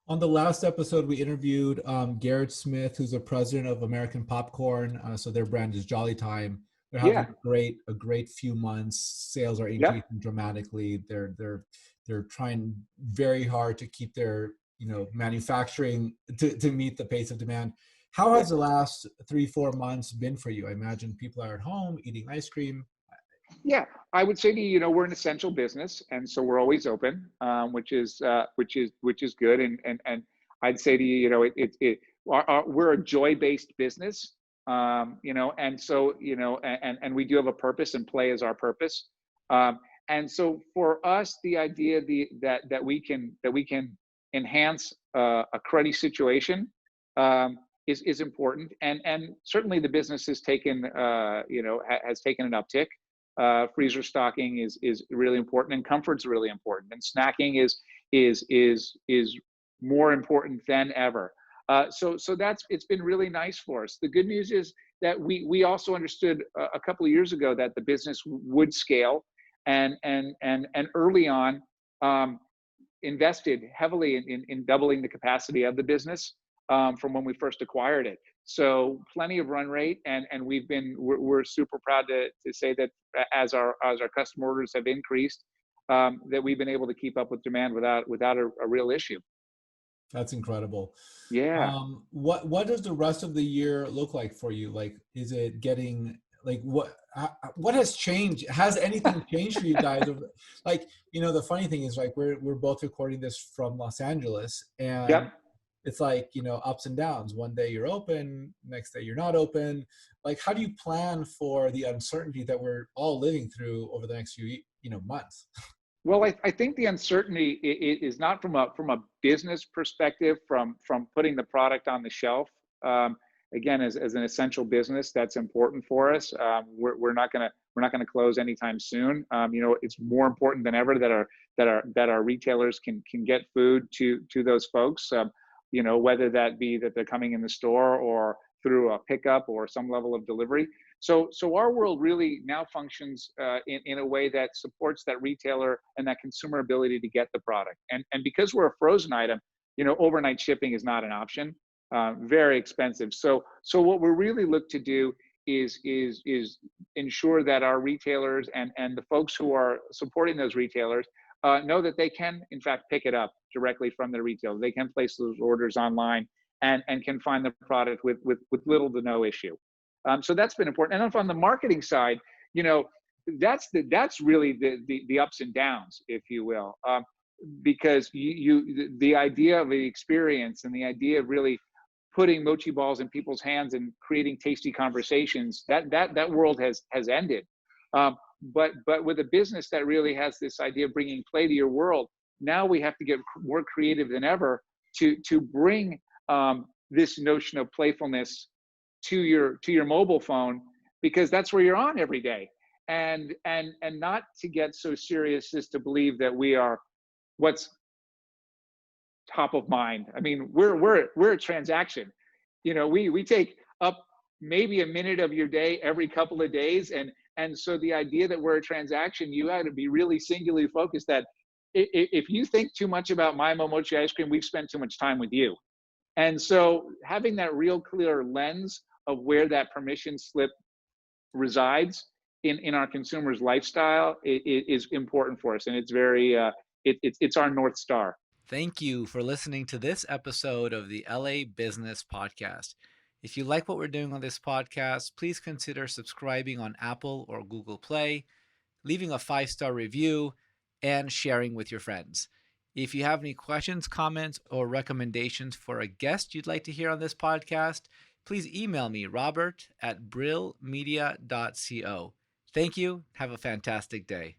On the last episode, we interviewed Garrett Smith, who's the president of American Popcorn. So their brand is Jolly Time. They're having Yeah. a great few months. Sales are Yep. increasing dramatically. They're trying very hard to keep their manufacturing to meet the pace of demand. How Yeah. has the last 3 4 months been for you? I imagine people are at home eating ice cream. Yeah, I would say to you, we're an essential business, and so we're always open, which is good. And I'd say to you, we're a joy-based business, and so and we do have a purpose, and play is our purpose. And so for us, the idea that we can enhance a cruddy situation is important, and certainly the business has taken has taken an uptick. Freezer stocking is really important, and comfort's really important, and snacking is more important than ever. So that's it's been really nice for us. The good news is that we also understood a couple of years ago that the business would scale, and early on um, invested heavily in doubling the capacity of the business from when we first acquired it. So plenty of run rate, and we're super proud to say that as our customer orders have increased, that we've been able to keep up with demand without a real issue. That's incredible. Yeah. What does the rest of the year look like for you? Like, is it getting like what has changed? Has anything changed for you guys? Like, the funny thing is, like, we're both recording this from Los Angeles, and Yep. it's like, ups and downs. One day you're open, next day you're not open. Like, how do you plan for the uncertainty that we're all living through over the next few, months? Well, I think the uncertainty is not from a business perspective, from putting the product on the shelf. Um, Again, as an essential business, that's important for us. We're not gonna close anytime soon. It's more important than ever that our retailers can get food to those folks. Whether that be that they're coming in the store or through a pickup or some level of delivery. So our world really now functions in a way that supports that retailer and that consumer ability to get the product. And because we're a frozen item, overnight shipping is not an option. Very expensive. So what we really look to do is ensure that our retailers and the folks who are supporting those retailers know that they can in fact pick it up directly from the retailer. They can place those orders online and can find the product with little to no issue. So that's been important. And then on the marketing side, that's really the ups and downs, if you will, because the idea of the experience and the idea of really putting mochi balls in people's hands and creating tasty conversations, that world has ended. But with a business that really has this idea of bringing play to your world, now we have to get more creative than ever to bring this notion of playfulness to your mobile phone, because that's where you're on every day, and not to get so serious as to believe that we are what's top of mind. I mean, we're a transaction. We take up maybe a minute of your day every couple of days, and so the idea that we're a transaction, you have to be really singularly focused that if you think too much about my momochi ice cream, we've spent too much time with you. And so having that real clear lens of where that permission slip resides in our consumers' lifestyle is important for us, and it's very it's our north star. Thank you for listening to this episode of the LA Business Podcast. If you like what we're doing on this podcast, please consider subscribing on Apple or Google Play, leaving a 5-star review, and sharing with your friends. If you have any questions, comments, or recommendations for a guest you'd like to hear on this podcast, please email me, robert@brillmedia.co. Thank you. Have a fantastic day.